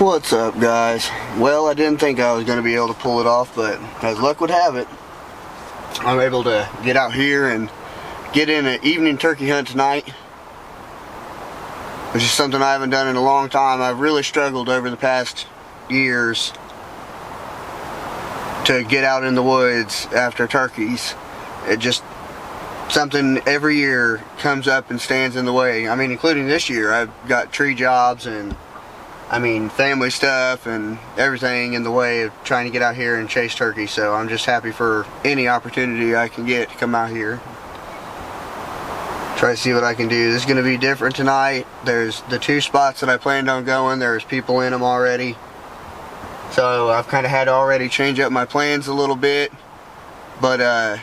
What's up, guys? Well, I didn't think I was going to be able to pull it off, but as luck would have it, I'm able to get out here and get in an evening turkey hunt tonight, which is something I haven't done in a long time. I've really struggled over the past years to get out in the woods after turkeys. It just, something every year comes up and stands in the way. I mean, including this year, I've got tree jobs and family stuff and everything in the way of trying to get out here and chase turkey. So I'm just happy for any opportunity I can get to come out here. Try to see what I can do. This is going to be different tonight. There's the two spots that I planned on going. There's people in them already. So I've kind of had to already change up my plans a little bit. But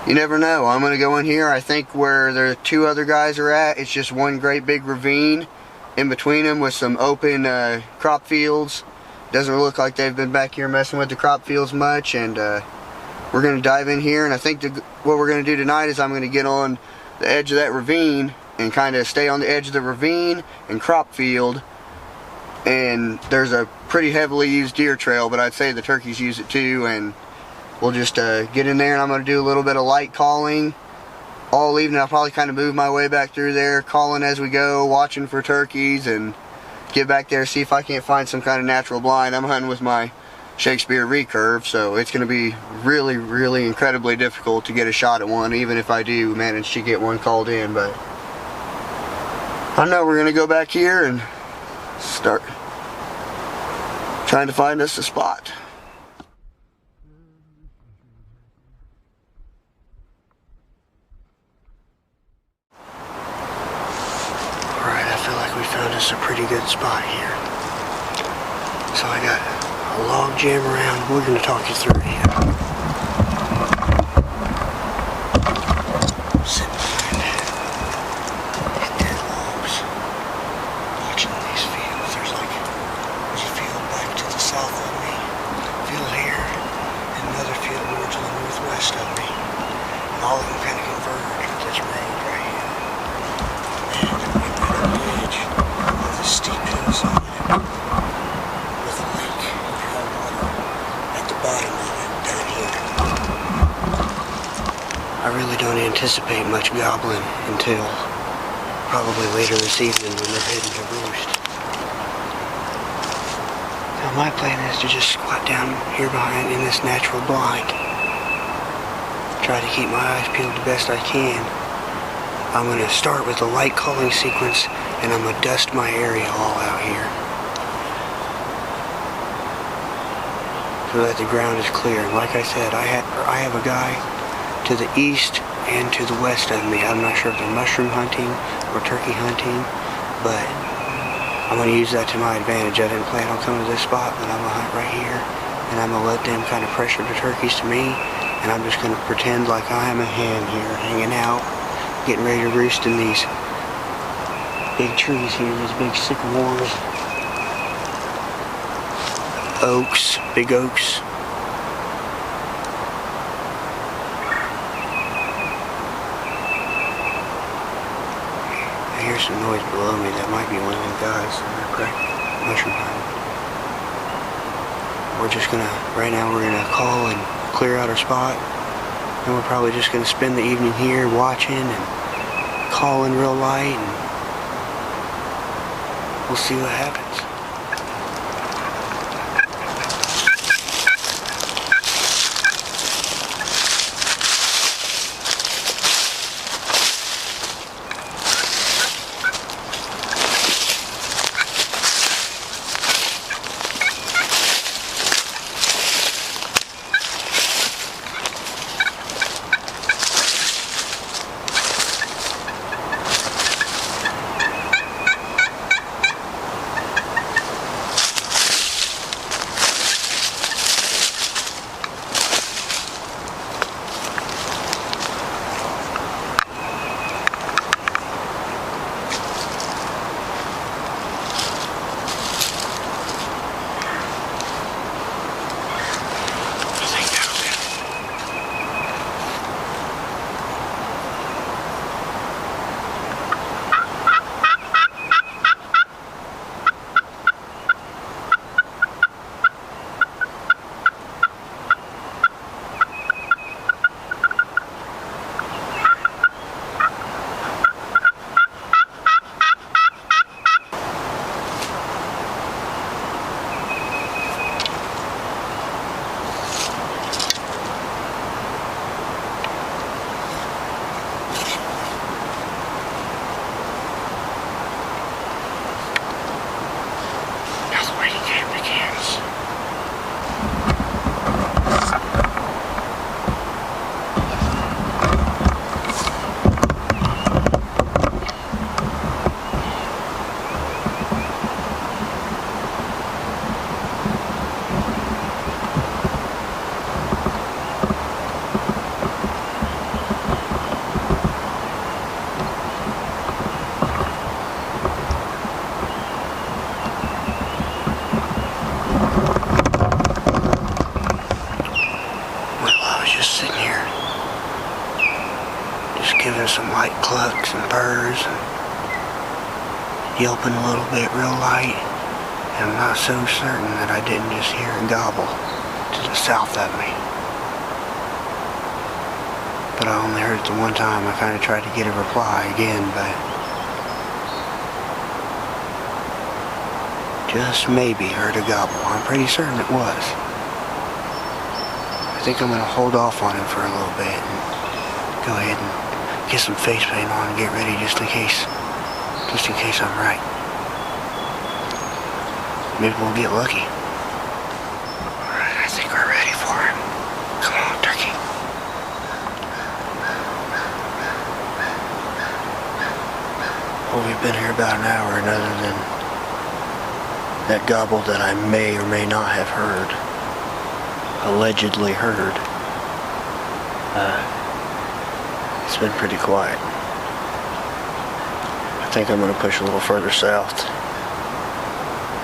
you never know. I'm going to go in here. I think where the two other guys are at, it's just one great big ravine in between them with some open crop fields. Doesn't look like they've been back here messing with the crop fields much, and we're going to dive in here. And I think what we're going to do tonight is I'm going to get on the edge of that ravine and kind of stay on the edge of the ravine and crop field. And there's a pretty heavily used deer trail, but I'd say the turkeys use it too, and we'll just get in there, and I'm going to do a little bit of light calling all evening. I'll probably kind of move my way back through there, calling as we go, watching for turkeys, and get back there, see if I can't find some kind of natural blind. I'm hunting with my Shakespeare Recurve, so it's going to be really, really incredibly difficult to get a shot at one, even if I do manage to get one called in. But I know we're going to go back here and start trying to find us a spot. We found us a pretty good spot here. So I got a log jam around. We're going to talk you through it. Sitting behind these dead logs, watching these fields. There's a field back to the south of me, field here, and another field more to the northwest of me. And all of them kind of converge with this road right here. Steep hillside with a lake of cold water at the bottom of it down here. I really don't anticipate much gobbling until probably later this evening when they're heading to roost. Now my plan is to just squat down here behind in this natural blind. Try to keep my eyes peeled the best I can. I'm going to start with a light calling sequence, and I'm going to dust my area all out here so that the ground is clear. And like I said, I have a guy to the east and to the west of me. I'm not sure if they're mushroom hunting or turkey hunting, but I'm going to use that to my advantage. I didn't plan on coming to this spot, but I'm going to hunt right here, and I'm going to let them kind of pressure the turkeys to me, and I'm just going to pretend like I am a hen here, hanging out, getting ready to roost in these big trees here, these big sycamores, oaks, big oaks. I hear some noise below me. That might be one of them guys mushroom hunting. We're just gonna, right now we're gonna call and clear out our spot, and we're probably just gonna spend the evening here watching and calling real light, and we'll see what happens. quacks and purrs and yelping a little bit real light. And I'm not so certain that I didn't just hear it gobble to the south of me. But I only heard it the one time. I kind of tried to get a reply again, but just maybe heard a gobble. I'm pretty certain it was. I think I'm going to hold off on him for a little bit and go ahead and get some face paint on and get ready just in case I'm right. Maybe we'll get lucky. Alright, I think we're ready for him. Come on, turkey. Well, we've been here about an hour, and other than that gobble that I may or may not have heard, allegedly heard, it's been pretty quiet. I think I'm going to push a little further south.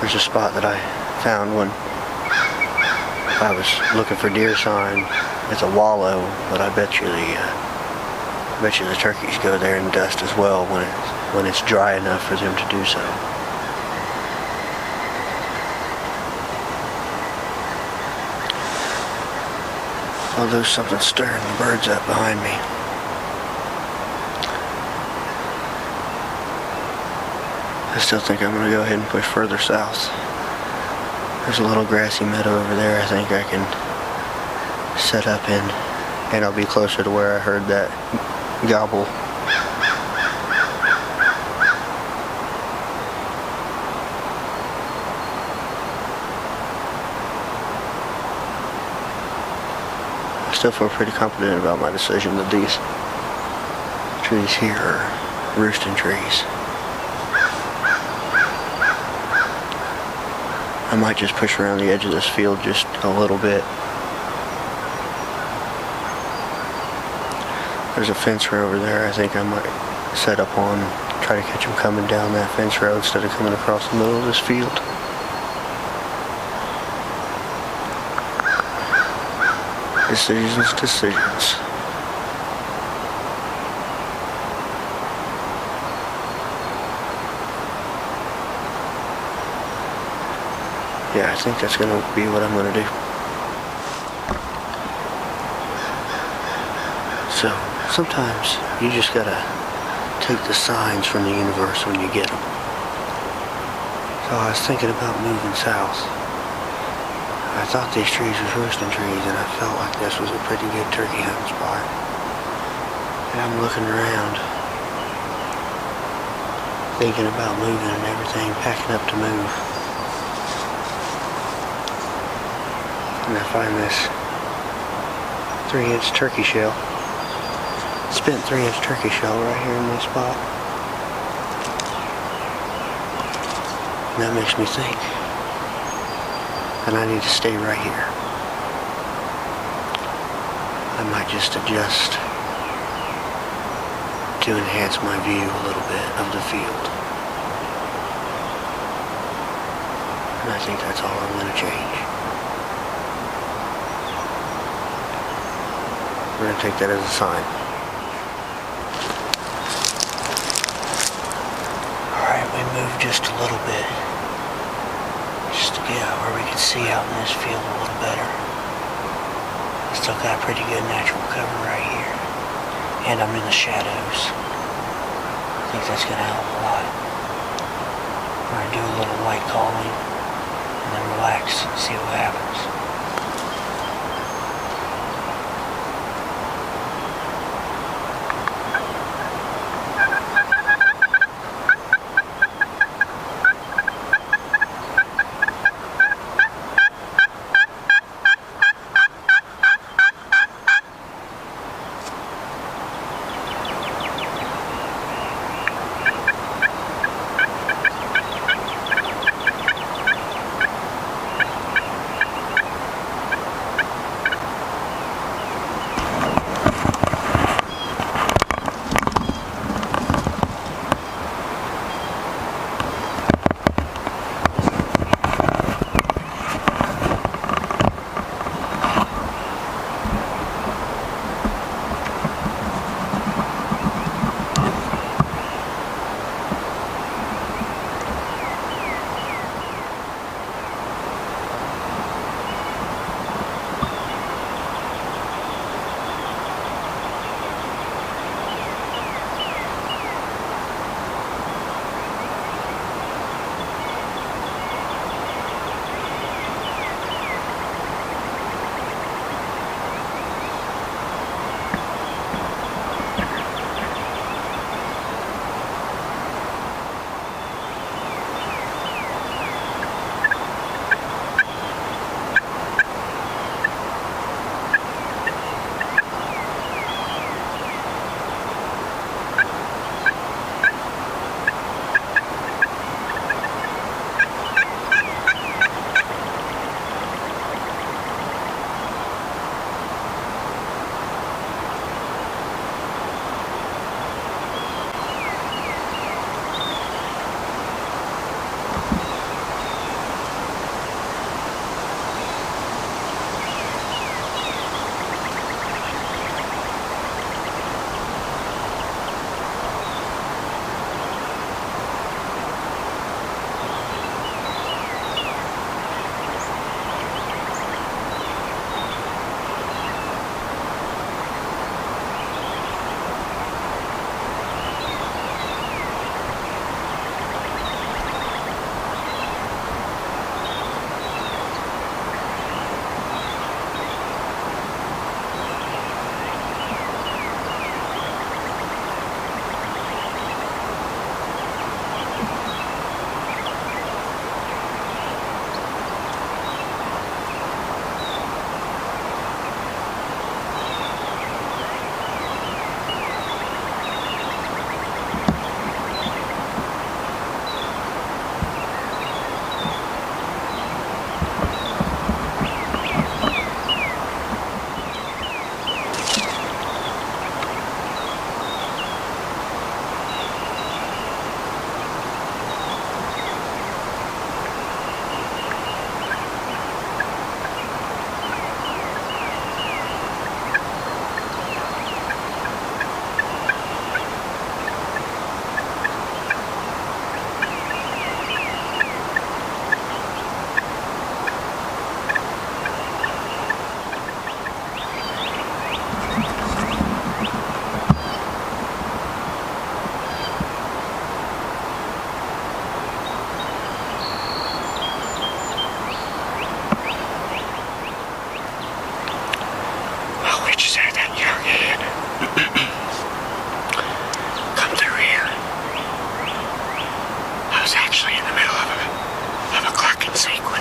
There's a spot that I found when I was looking for deer sign. It's a wallow, but I bet you the turkeys go there and dust as well when it's dry enough for them to do so. Although something's stirring the birds up behind me. I still think I'm going to go ahead and push further south. There's a little grassy meadow over there I think I can set up in, and I'll be closer to where I heard that gobble. I still feel pretty confident about my decision that these trees here are roosting trees. I might just push around the edge of this field just a little bit. There's a fence row over there I think I might set up on and try to catch them coming down that fence row instead of coming across the middle of this field. Decisions. Yeah, I think that's going to be what I'm going to do. So, sometimes you just got to take the signs from the universe when you get them. So I was thinking about moving south. I thought these trees was roosting trees, and I felt like this was a pretty good turkey hunting spot. And I'm looking around, thinking about moving and everything, packing up to move. And I find this 3-inch turkey shell. Spent 3-inch turkey shell right here in this spot. And that makes me think that I need to stay right here. I might just adjust to enhance my view a little bit of the field. And I think that's all I'm going to change. We're going to take that as a sign. Alright, we moved just a little bit. Just to get out where we can see out in this field a little better. Still got pretty good natural cover right here. And I'm in the shadows. I think that's going to help a lot. We're going to do a little light calling and then relax and see what happens.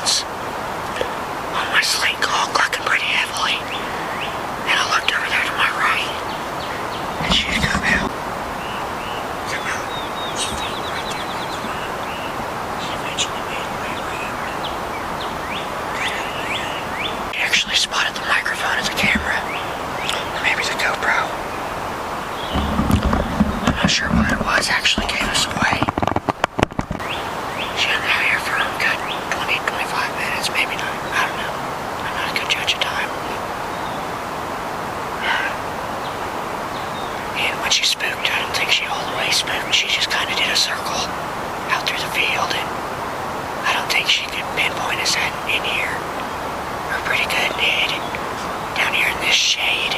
hands on my sling call, clucking pretty heavily. And I looked over there to my right, and she'd come out. She feet right there in the corner. She eventually made her way around. Got out of my eye. She actually spotted the microphone of the camera. Or maybe the GoPro. I'm not sure what it was, actually gave us away. She hung out here for a good 20, 25 minutes, maybe not. I don't know. I'm not a good judge of time. And when she spooked, I don't think she all the way spooked. She just kind of did a circle out through the field, and I don't think she could pinpoint us in here. We're pretty good and hid down here in this shade.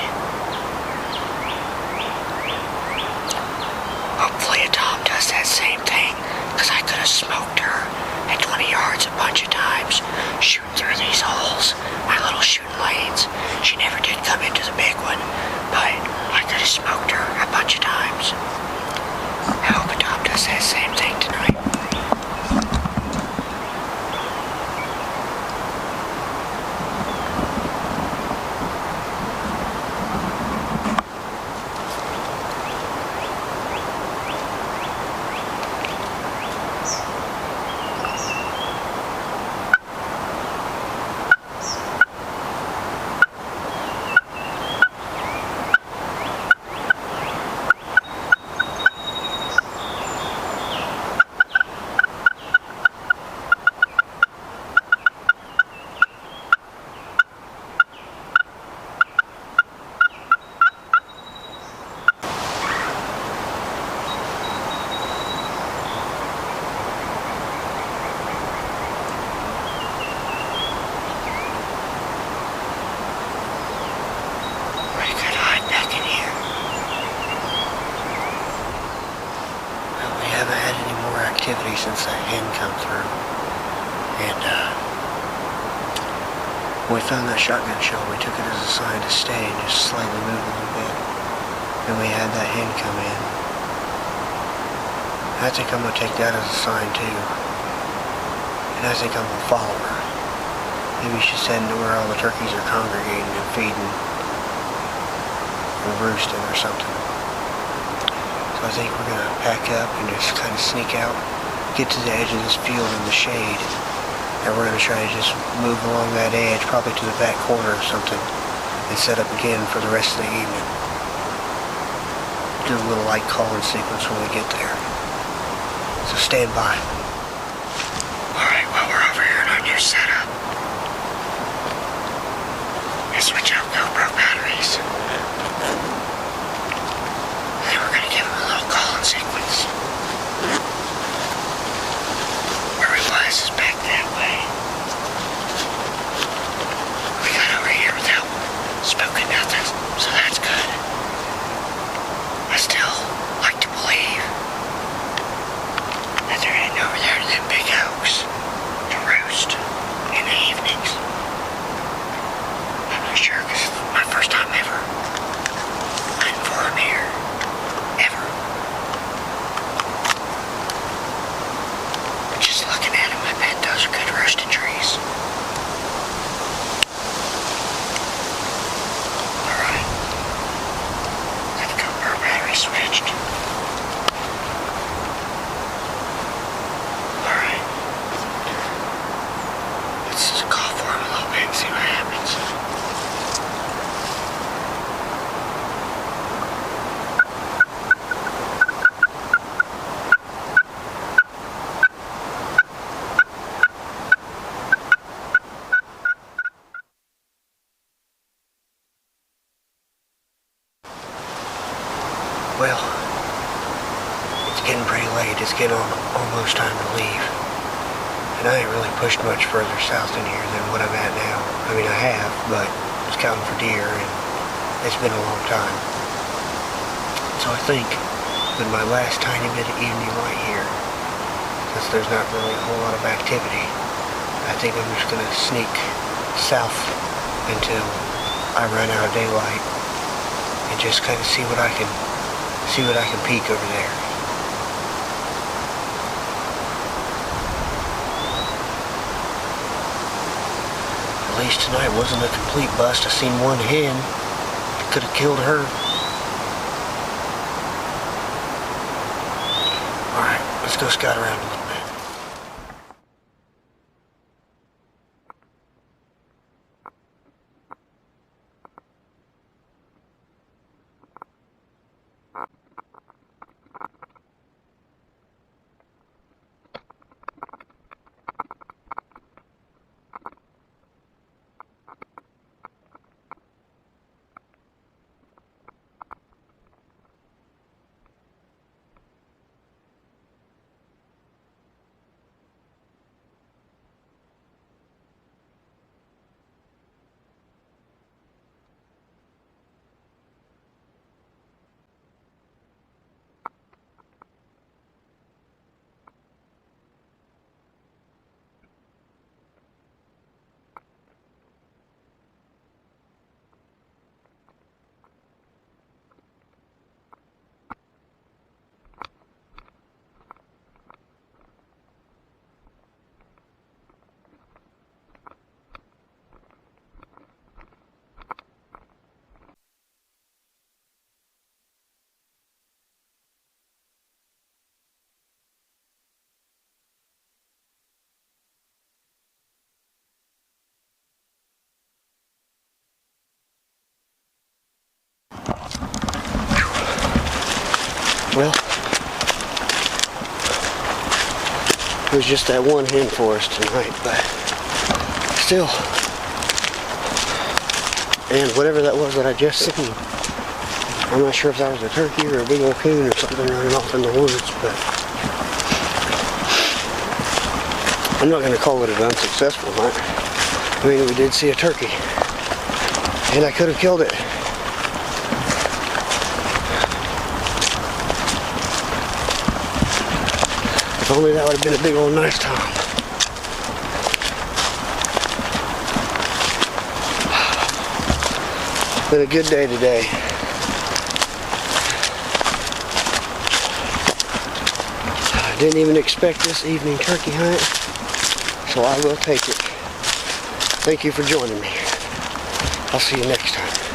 Hopefully a Tom does that same thing, because I could have smoked her at 20 yards a bunch of times, shooting through these holes, my little shooting lanes. She never did come into the big one, but I could have smoked her a bunch of times. I hope a Tom does that same thing tonight. Activity since that hen come through, and when we found that shotgun shell, we took it as a sign to stay and just slightly move a little bit, and we had that hen come in. I think I'm going to take that as a sign too, and I think I'm going to follow her. Maybe she's heading to where all the turkeys are congregating and feeding or roosting or something. I think we're going to pack up and just kind of sneak out, get to the edge of this field in the shade, and we're going to try to just move along that edge, probably to the back corner or something, and set up again for the rest of the evening. Do a little light calling sequence when we get there. So stand by. Alright, well, we're over here in our new setup. I switch out GoPro batteries. Sequence. Where we was is back that way. We got over here without spooking nothing, so that's good. I still like to believe that they're heading over there to them big oaks to roost in the evenings. I'm not sure, because it's my first time ever hunting for them here. Ever. Just looking at them, I bet those are good roasting trees. Alright. Got the GoPro battery switched. Alright. Let's just call for him a little bit and see what happens. Well, it's getting pretty late. It's getting almost time to leave. And I ain't really pushed much further south in here than what I'm at now. I mean, I have, but it's counting for deer, and it's been a long time. So I think with my last tiny bit of evening light here, since there's not really a whole lot of activity, I think I'm just going to sneak south until I run out of daylight and just kind of see what I can peek over there. least tonight wasn't a complete bust. I seen one hen. Could have killed her. Alright, let's go scout around a little bit. Well, it was just that one hen for us tonight, but still. And whatever that was that I just seen, I'm not sure if that was a turkey or a big old coon or something running off in the woods, but I'm not going to call it an unsuccessful hunt. I mean, we did see a turkey, and I could have killed it. If only that would have been a big old nice time. Been a good day today. I didn't even expect this evening turkey hunt, so I will take it. Thank you for joining me. I'll see you next time.